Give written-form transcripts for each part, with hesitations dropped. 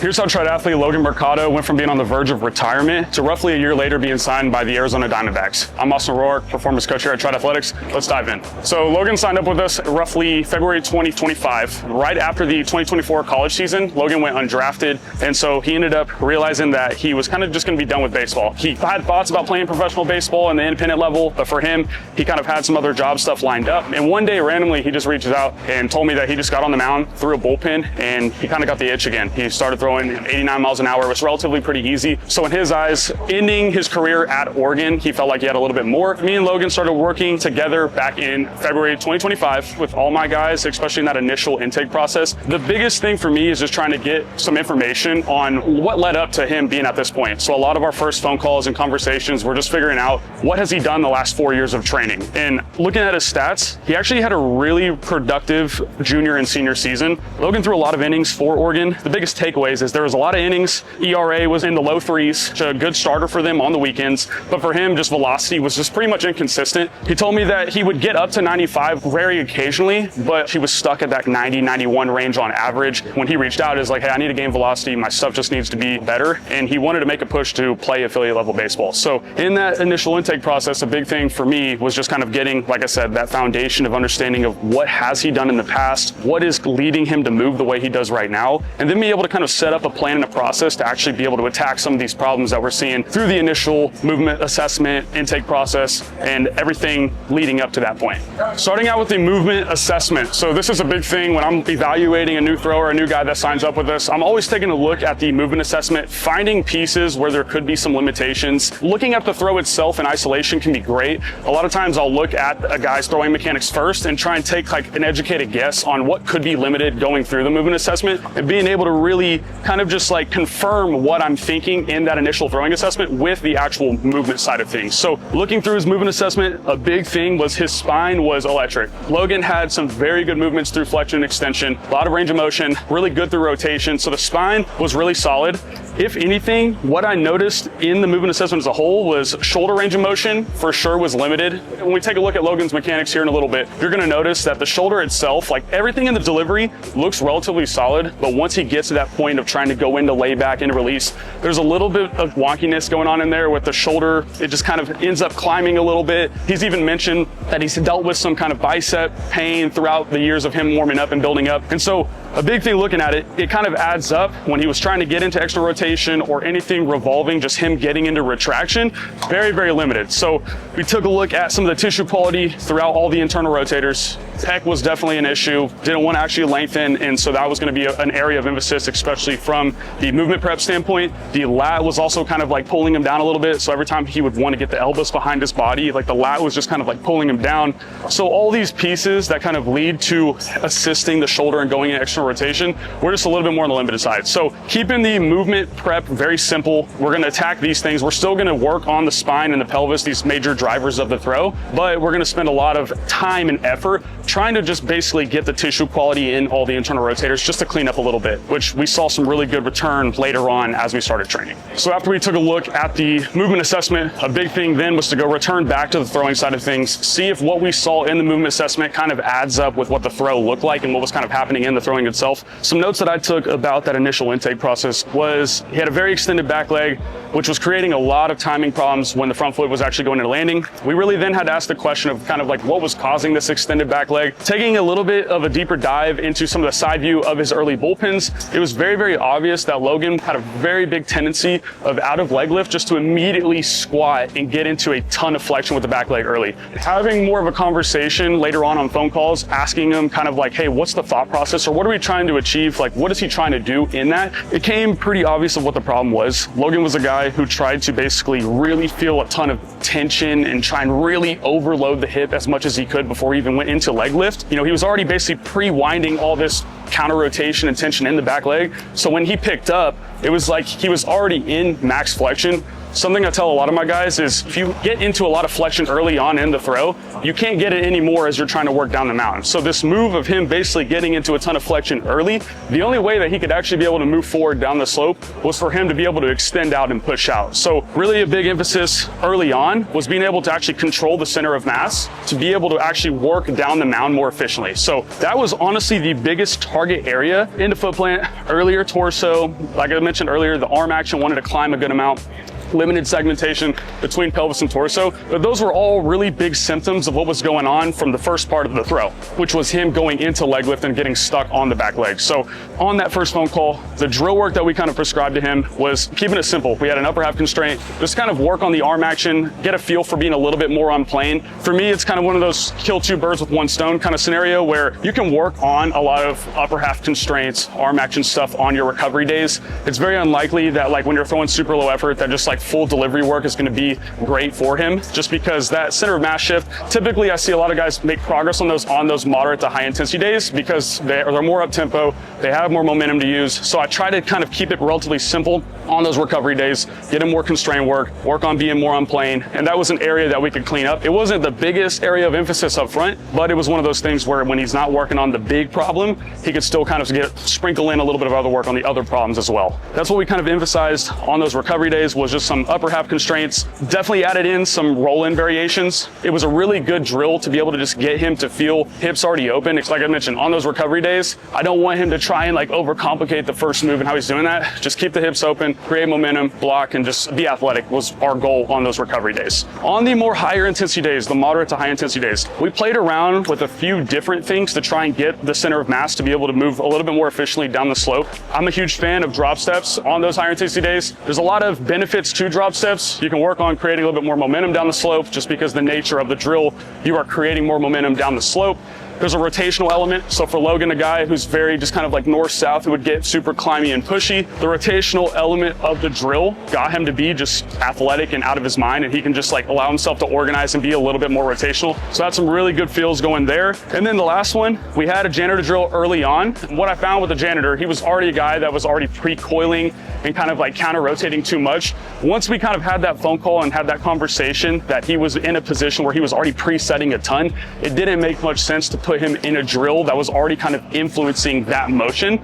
Here's how triathlete Logan Mercado went from being on the verge of retirement to roughly a year later being signed by the Arizona Diamondbacks. I'm Austin O'Rourke, performance coach here at Triad Athletics. Let's dive in. So Logan signed up with us roughly February 2025. Right after the 2024 college season, Logan went undrafted, and so he ended up realizing that he was kind of just going to be done with baseball. He had thoughts about playing professional baseball in the independent level, but for him, he kind of had some other job stuff lined up. And one day, randomly, he just reaches out and told me that he just got on the mound, threw a bullpen, and he kind of got the itch again. He started throwing 89 miles an hour. It was relatively pretty easy. So in his eyes, ending his career at Oregon, he felt like he had a little bit more. Me and Logan started working together back in February 2025 with all my guys, especially in that initial intake process. The biggest thing for me is just trying to get some information on what led up to him being at this point. So a lot of our first phone calls and conversations, we're just figuring out what has he done the last 4 years of training. And looking at his stats, he actually had a really productive junior and senior season. Logan threw a lot of innings for Oregon. The biggest takeaways is there was a lot of innings. ERA was in the low threes, which is a good starter for them on the weekends. But for him, just velocity was just pretty much inconsistent. He told me that he would get up to 95 very occasionally, but he was stuck at that 90, 91 range on average. When he reached out, is like, hey, I need to gain velocity. My stuff just needs to be better. And he wanted to make a push to play affiliate level baseball. So in that initial intake process, a big thing for me was just kind of getting, like I said, that foundation of understanding of what has he done in the past, what is leading him to move the way he does right now, and then be able to kind of set up a plan and a process to actually be able to attack some of these problems that we're seeing through the initial movement assessment, intake process, and everything leading up to that point. Starting out with the movement assessment. So this is a big thing when I'm evaluating a new thrower, a new guy that signs up with us. I'm always taking a look at the movement assessment, finding pieces where there could be some limitations. Looking at the throw itself in isolation can be great. A lot of times I'll look at a guy's throwing mechanics first and try and take like an educated guess on what could be limited going through the movement assessment, and being able to really kind of just like confirm what I'm thinking in that initial throwing assessment with the actual movement side of things. So looking through his movement assessment, a big thing was his spine was electric. Logan had some very good movements through flexion and extension, a lot of range of motion, really good through rotation. So the spine was really solid. If anything, what I noticed in the movement assessment as a whole was shoulder range of motion for sure was limited. When we take a look at Logan's mechanics here in a little bit, you're gonna notice that the shoulder itself, like everything in the delivery looks relatively solid, but once he gets to that point of trying to go into layback, into release, there's a little bit of wonkiness going on in there with the shoulder. It just kind of ends up climbing a little bit. He's even mentioned that he's dealt with some kind of bicep pain throughout the years of him warming up and building up. And so a big thing looking at it, it kind of adds up when he was trying to get into extra rotation or anything revolving, just him getting into retraction, very, very limited. So we took a look at some of the tissue quality throughout all the internal rotators. Pec was definitely an issue, didn't want to actually lengthen, and so that was going to be an area of emphasis, especially from the movement prep standpoint. The lat was also kind of like pulling him down a little bit, so every time he would want to get the elbows behind his body, like the lat was just kind of like pulling him down. So all these pieces that kind of lead to assisting the shoulder and going in extra rotation, we're just a little bit more on the limited side. So keeping the movement prep very simple, we're going to attack these things. We're still going to work on the spine and the pelvis, these major drivers of the throw, but we're going to spend a lot of time and effort trying to just basically get the tissue quality in all the internal rotators just to clean up a little bit, which we saw some really good return later on as we started training. So after we took a look at the movement assessment, a big thing then was to go return back to the throwing side of things, see if what we saw in the movement assessment kind of adds up with what the throw looked like and what was kind of happening in the throwing itself. Some notes that I took about that initial intake process was he had a very extended back leg, which was creating a lot of timing problems when the front foot was actually going into landing. We really then had to ask the question of kind of like what was causing this extended back leg. Taking a little bit of a deeper dive into some of the side view of his early bullpens, it was very, very obvious that Logan had a very big tendency of out of leg lift just to immediately squat and get into a ton of flexion with the back leg early. Having more of a conversation later on phone calls, asking him kind of like, hey, what's the thought process or what are we trying to achieve? Like, what is he trying to do in that? It came pretty obvious of what the problem was. Logan was a guy who tried to basically really feel a ton of tension and try and really overload the hip as much as he could before he even went into leg lift. You know, he was already basically pre-winding all this counter rotation and tension in the back leg. So when he picked up, it was like he was already in max flexion. Something I tell a lot of my guys is if you get into a lot of flexion early on in the throw, you can't get it anymore as you're trying to work down the mountain. So this move of him basically getting into a ton of flexion early, the only way that he could actually be able to move forward down the slope was for him to be able to extend out and push out. So really a big emphasis early on was being able to actually control the center of mass to be able to actually work down the mound more efficiently. So that was honestly the biggest target area in the foot plant. Earlier torso, like I mentioned earlier, the arm action wanted to climb a good amount. Limited segmentation between pelvis and torso, but those were all really big symptoms of what was going on from the first part of the throw, which was him going into leg lift and getting stuck on the back leg. So on that first phone call, the drill work that we kind of prescribed to him was keeping it simple. We had an upper half constraint, just kind of work on the arm action, get a feel for being a little bit more on plane. For me, it's kind of one of those kill two birds with one stone kind of scenario where you can work on a lot of upper half constraints, arm action stuff on your recovery days. It's very unlikely that like when you're throwing super low effort, that just like full delivery work is going to be great for him, just because that center of mass shift, typically I see a lot of guys make progress on those moderate to high intensity days because they're more up tempo, they have more momentum to use. So I try to kind of keep it relatively simple on those recovery days, get him more constrained work on being more on plane, and that was an area that we could clean up. It wasn't the biggest area of emphasis up front, but it was one of those things where when he's not working on the big problem, he could still kind of sprinkle in a little bit of other work on the other problems as well. That's what we kind of emphasized on those recovery days, was just some upper half constraints. Definitely added in some roll-in variations. It was a really good drill to be able to just get him to feel hips already open. It's like I mentioned, on those recovery days, I don't want him to try and like overcomplicate the first move and how he's doing that. Just keep the hips open, create momentum, block, and just be athletic was our goal on those recovery days. On the more higher intensity days, the moderate to high intensity days, we played around with a few different things to try and get the center of mass to be able to move a little bit more efficiently down the slope. I'm a huge fan of drop steps on those higher intensity days. There's a lot of benefits to drop steps. You can work on creating a little bit more momentum down the slope just because the nature of the drill, you are creating more momentum down the slope. There's a rotational element. So for Logan, a guy who's very just kind of like north-south, who would get super climby and pushy, the rotational element of the drill got him to be just athletic and out of his mind, and he can just like allow himself to organize and be a little bit more rotational. So that's some really good feels going there. And then the last one, we had a janitor drill early on. What I found with the janitor, he was already a guy that was already pre-coiling and kind of like counter-rotating too much. Once we kind of had that phone call and had that conversation that he was in a position where he was already presetting a ton, it didn't make much sense to put him in a drill that was already kind of influencing that motion.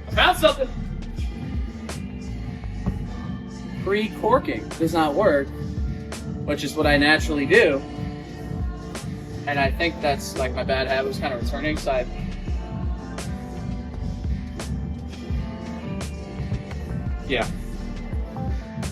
I found something. Pre-corking does not work, which is what I naturally do. And I think that's like my bad habit was kind of returning side. Yeah.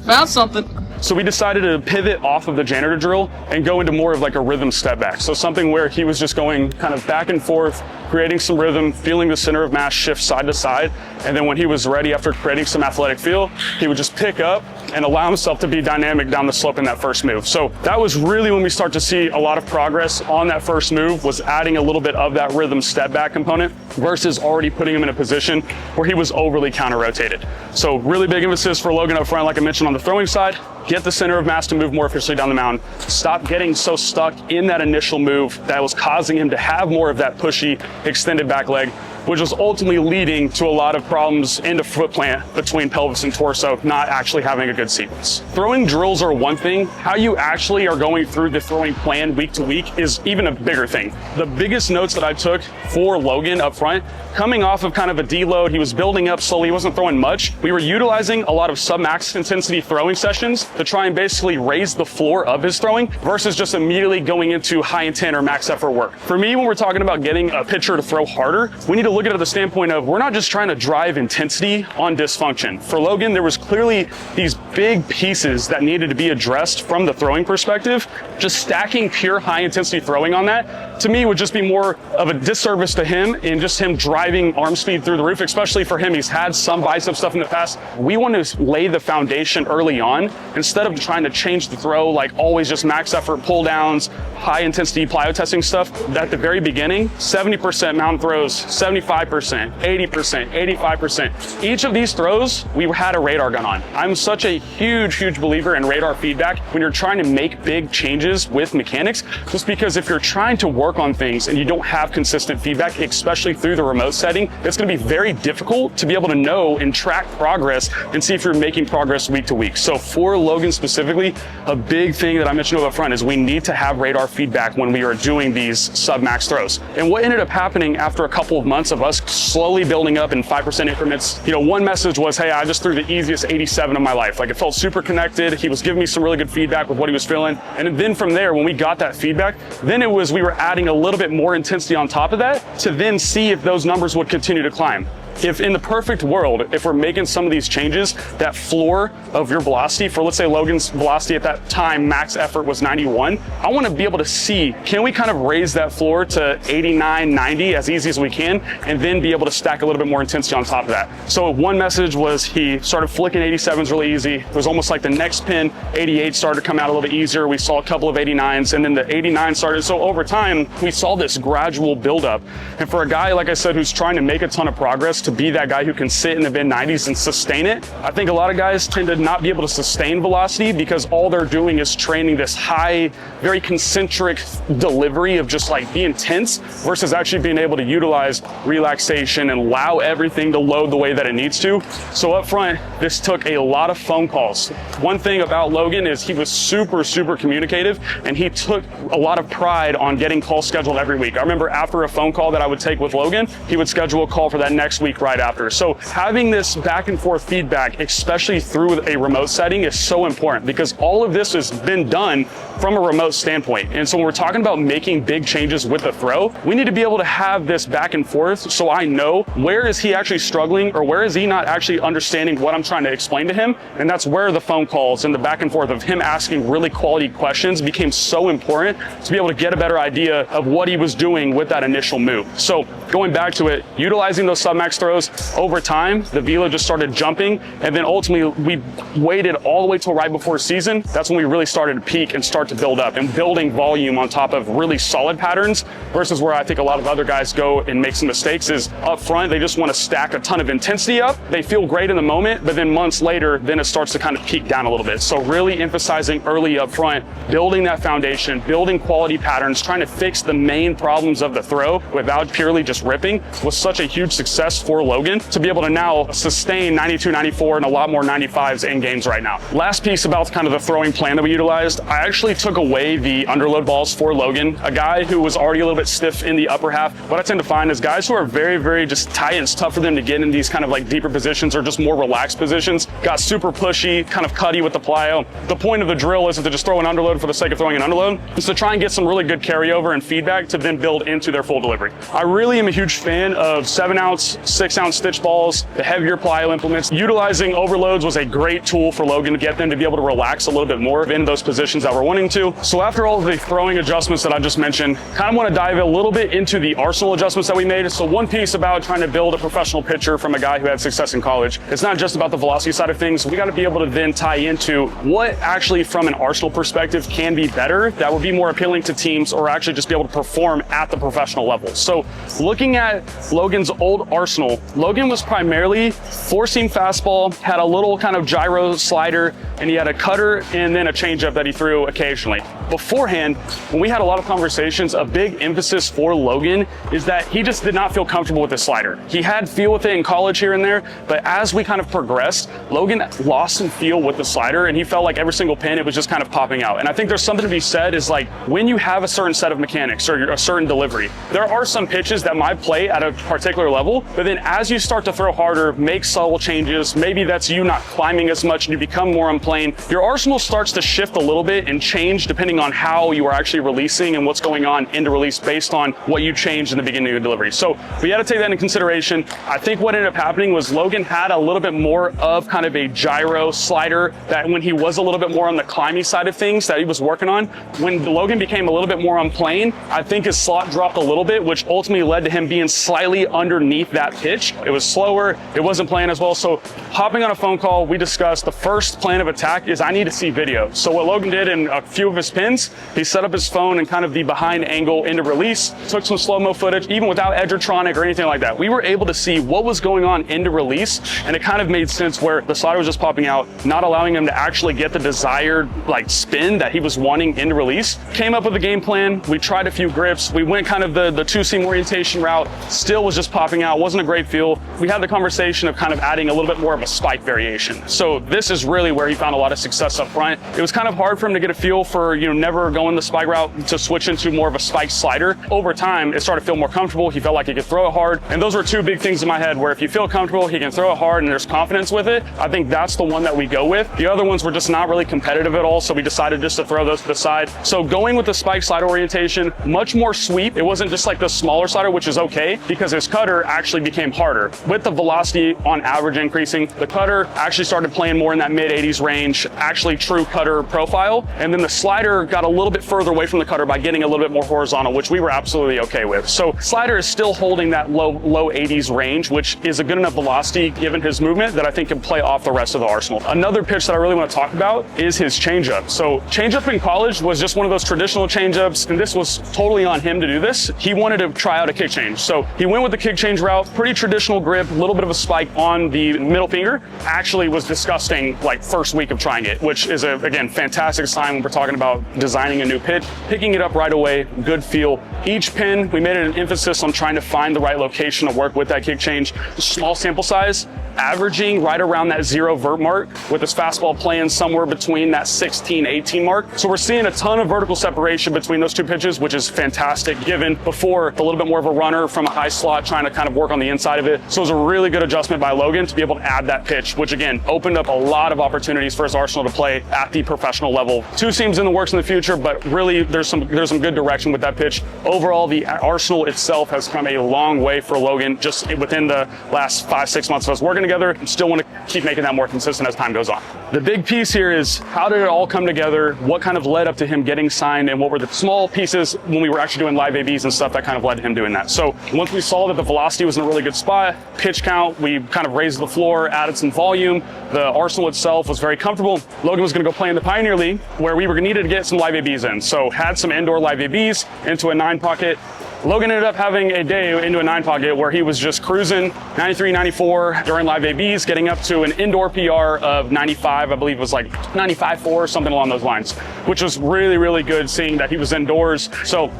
Found something. So we decided to pivot off of the janitor drill and go into more of like a rhythm step back. So something where he was just going kind of back and forth, creating some rhythm, feeling the center of mass shift side to side. And then when he was ready, after creating some athletic feel, he would just pick up and allow himself to be dynamic down the slope in that first move. So that was really when we start to see a lot of progress on that first move, was adding a little bit of that rhythm step back component versus already putting him in a position where he was overly counter rotated. So really big emphasis for Logan up front, like I mentioned on the throwing side, get the center of mass to move more efficiently down the mound. Stop getting so stuck in that initial move that was causing him to have more of that pushy, extended back leg, which was ultimately leading to a lot of problems in the foot plant between pelvis and torso, not actually having a good sequence. Throwing drills are one thing. How you actually are going through the throwing plan week to week is even a bigger thing. The biggest notes that I took for Logan up front, coming off of kind of a deload, he was building up slowly, he wasn't throwing much. We were utilizing a lot of sub-max intensity throwing sessions to try and basically raise the floor of his throwing versus just immediately going into high intent or max effort work. For me, when we're talking about getting a pitcher to throw harder, we need to look at it at the standpoint of we're not just trying to drive intensity on dysfunction. For Logan, there was clearly these big pieces that needed to be addressed from the throwing perspective. Just stacking pure high intensity throwing on that, to me, would just be more of a disservice to him in just him driving arm speed through the roof, especially for him. He's had some bicep stuff in the past. We want to lay the foundation early on instead of trying to change the throw, like always just max effort pull downs, high intensity plyo testing stuff. At the very beginning, 70% mound throws, 75%, 80%, 85%. Each of these throws, we had a radar gun on. I'm such a huge believer in radar feedback when you're trying to make big changes with mechanics, just because if you're trying to work work on things and you don't have consistent feedback, especially through the remote setting, it's going to be very difficult to be able to know and track progress and see if you're making progress week to week. So for Logan specifically, a big thing that I mentioned up front is we need to have radar feedback when we are doing these sub-max throws. And what ended up happening after a couple of months of us slowly building up in 5% increments, you know, one message was, hey, I just threw the easiest 87 of my life. Like, it felt super connected. He was giving me some really good feedback with what he was feeling. And then from there, when we got that feedback, then it was, we were adding a little bit more intensity on top of that to then see if those numbers would continue to climb. If in the perfect world, if we're making some of these changes, that floor of your velocity for, let's say Logan's velocity at that time, max effort was 91. I want to be able to see, can we kind of raise that floor to 89, 90 as easy as we can, and then be able to stack a little bit more intensity on top of that. So one message was he started flicking 87s really easy. It was almost like the next pin, 88 started to come out a little bit easier. We saw a couple of 89s, and then the 89 started. So over time, we saw this gradual buildup. And for a guy, like I said, who's trying to make a ton of progress, to be that guy who can sit in the mid-90s and sustain it. I think a lot of guys tend to not be able to sustain velocity because all they're doing is training this high, very concentric delivery of just like being tense versus actually being able to utilize relaxation and allow everything to load the way that it needs to. So up front, this took a lot of phone calls. One thing about Logan is he was super, super communicative, and he took a lot of pride on getting calls scheduled every week. I remember after a phone call that I would take with Logan, he would schedule a call for that next week right after. So having this back and forth feedback, especially through a remote setting, is so important because all of this has been done from a remote standpoint. And so when we're talking about making big changes with the throw, we need to be able to have this back and forth so I know where is he actually struggling or where is he not actually understanding what I'm trying to explain to him. And that's where the phone calls and the back and forth of him asking really quality questions became so important to be able to get a better idea of what he was doing with that initial move. So going back to it, utilizing those sub-max throws, over time, the velo just started jumping, and then ultimately we waited all the way till right before season. That's when we really started to peak and start to build up and building volume on top of really solid patterns versus where I think a lot of other guys go and make some mistakes is up front, they just want to stack a ton of intensity up. They feel great in the moment, but then months later, then it starts to kind of peak down a little bit. So really emphasizing early up front, building that foundation, building quality patterns, trying to fix the main problems of the throw without purely just ripping was such a huge success for Logan to be able to now sustain 92, 94, and a lot more 95s in games right now. Last piece about kind of the throwing plan that we utilized, I actually took away the underload balls for Logan, a guy who was already a little bit stiff in the upper half. What I tend to find is guys who are very, very just tight, and it's tough for them to get in these kind of like deeper positions or just more relaxed positions, got super pushy, kind of cutty with the plyo. The point of the drill isn't to just throw an underload for the sake of throwing an underload. It's to try and get some really good carryover and feedback to then build into their full delivery. I really am a huge fan of 7-ounce, 6-ounce stitch balls, the heavier plyo implements. Utilizing overloads was a great tool for Logan to get them to be able to relax a little bit more in those positions that we're wanting to. So after all of the throwing adjustments that I just mentioned, kind of want to dive a little bit into the arsenal adjustments that we made. So one piece about trying to build a professional pitcher from a guy who had success in college, it's not just about the velocity side of things. We got to be able to then tie into what actually from an arsenal perspective can be better that would be more appealing to teams or actually just be able to perform at the professional level. So looking at Logan's old arsenal, Logan was primarily four-seam fastball, had a little kind of gyro slider, and he had a cutter and then a changeup that he threw occasionally. Beforehand, when we had a lot of conversations, a big emphasis for Logan is that he just did not feel comfortable with the slider. He had feel with it in college here and there, but as we kind of progressed, Logan lost some feel with the slider, and he felt like every single pin, it was just kind of popping out. And I think there's something to be said is like when you have a certain set of mechanics or a certain delivery, there are some pitches that might play at a particular level, but then as you start to throw harder, make subtle changes, maybe that's you not climbing as much and you become more on plane, your arsenal starts to shift a little bit and change depending on how you are actually releasing and what's going on into release based on what you changed in the beginning of your delivery. So we had to take that into consideration. I think what ended up happening was Logan had a little bit more of kind of a gyro slider that when he was a little bit more on the climbing side of things that he was working on, when Logan became a little bit more on plane, I think his slot dropped a little bit, which ultimately led to him being slightly underneath that pitch. It was slower, it wasn't playing as well. So hopping on a phone call, we discussed the first plan of attack is I need to see video. So what Logan did in a few of his pins spins, he set up his phone and kind of the behind angle into release, took some slow-mo footage, even without Edgertronic or anything like that. We were able to see what was going on into release, and it kind of made sense where the slider was just popping out, not allowing him to actually get the desired like spin that he was wanting into release. Came up with a game plan. We tried a few grips. We went kind of the two-seam orientation route, still was just popping out. Wasn't a great feel. We had the conversation of kind of adding a little bit more of a spike variation. So this is really where he found a lot of success up front. It was kind of hard for him to get a feel for, never going the spike route to switch into more of a spike slider. Over time, it started to feel more comfortable. He felt like he could throw it hard. And those were two big things in my head where if you feel comfortable, he can throw it hard and there's confidence with it. I think that's the one that we go with. The other ones were just not really competitive at all. So we decided just to throw those to the side. So going with the spike slider orientation, much more sweep. It wasn't just like the smaller slider, which is okay because his cutter actually became harder. With the velocity on average increasing, the cutter actually started playing more in that mid 80s range, actually true cutter profile. And then the slider got a little bit further away from the cutter by getting a little bit more horizontal, which we were absolutely okay with. So slider is still holding that low 80s range, which is a good enough velocity given his movement that I think can play off the rest of the arsenal. Another pitch that I really want to talk about is his changeup. So changeup in college was just one of those traditional changeups, and this was totally on him to do this. He wanted to try out a kick change. So he went with the kick change route, pretty traditional grip, a little bit of a spike on the middle finger. Actually was disgusting like first week of trying it, which is again, fantastic sign when we're talking about designing a new pitch. Picking it up right away, good feel. Each pin, we made it an emphasis on trying to find the right location to work with that kick change. Small sample size, averaging right around that 0 vert mark with his fastball playing somewhere between that 16, 18 mark. So we're seeing a ton of vertical separation between those two pitches, which is fantastic given before a little bit more of a runner from a high slot trying to kind of work on the inside of it. So it was a really good adjustment by Logan to be able to add that pitch, which again, opened up a lot of opportunities for his arsenal to play at the professional level. Two seams in the works in the future, but really there's some good direction with that pitch. Overall, the arsenal itself has come a long way for Logan just within the last 5-6 months of us working together. Still want to keep making that more consistent as time goes on. The big piece here is how did it all come together? What kind of led up to him getting signed, and what were the small pieces when we were actually doing live ABs and stuff that kind of led to him doing that? So once we saw that the velocity was in a really good spot, pitch count, we kind of raised the floor, added some volume. The arsenal itself was very comfortable. Logan was going to go play in the Pioneer League where we were needed to get some live ABs in. So had some indoor live ABs into a 9 pocket. Logan ended up having a day into a 9 pocket where he was just cruising 93, 94 during live ABs, getting up to an indoor PR of 95, I believe it was like 95.4, something along those lines, which was really, really good seeing that he was indoors. So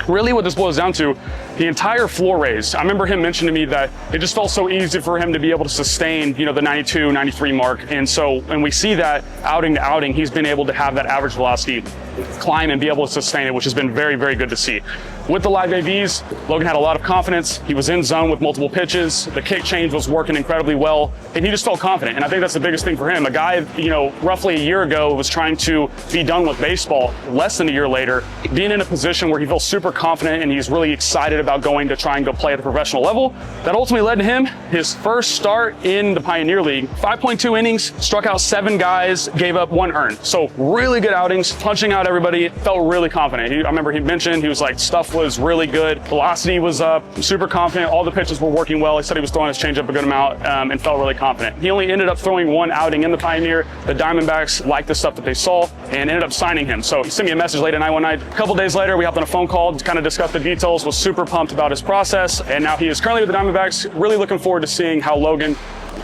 really what this boils down to, the entire floor raise. I remember him mentioning to me that it just felt so easy for him to be able to sustain, the 92, 93 mark. And so when we see that outing to outing, he's been able to have that average velocity climb and be able to sustain it, which has been very, very good to see. With the live ABs, Logan had a lot of confidence. He was in zone with multiple pitches. The kick change was working incredibly well, and he just felt confident. And I think that's the biggest thing for him. A guy, roughly a year ago was trying to be done with baseball. Less than a year later, being in a position where he feels super confident and he's really excited about going to try and go play at the professional level. That ultimately led to him his first start in the Pioneer League. 5.2 innings, struck out 7 guys, gave up 1 earned. So really good outings, punching out everybody, felt really confident. I remember he mentioned, he was like, stuff was really good. Velocity was up, super confident. All the pitches were working well. He said he was throwing his changeup a good amount and felt really confident. He only ended up throwing 1 outing in the Pioneer. The Diamondbacks liked the stuff that they saw and ended up signing him. So he sent me a message late at night one night. A couple days later, we hopped on a phone call to kind of discuss the details, was super pumped about his process. And now he is currently with the Diamondbacks. Really looking forward to seeing how Logan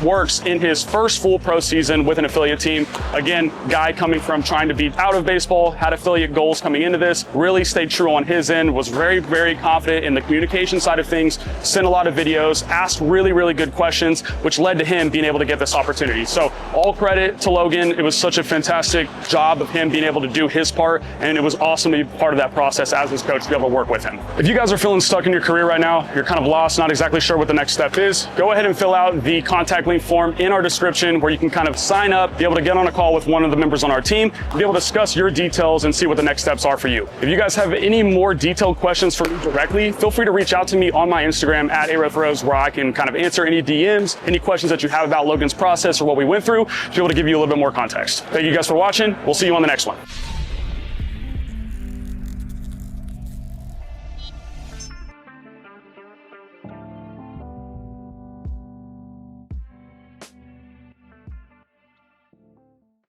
works in his first full pro season with an affiliate team. Again, guy coming from trying to be out of baseball, had affiliate goals coming into this, really stayed true on his end, was very, very confident in the communication side of things, sent a lot of videos, asked really, really good questions, which led to him being able to get this opportunity. So all credit to Logan. It was such a fantastic job of him being able to do his part, and it was awesome to be part of that process as his coach to be able to work with him. If you guys are feeling stuck in your career right now, you're kind of lost, not exactly sure what the next step is, go ahead and fill out the contact link form in our description where you can kind of sign up, be able to get on a call with one of the members on our team, be able to discuss your details and see what the next steps are for you. If you guys have any more detailed questions for me directly, feel free to reach out to me on my Instagram at @ARothRose, where I can kind of answer any DMs, any questions that you have about Logan's process or what we went through, to be able to give you a little bit more context. Thank you guys for watching. We'll see you on the next one.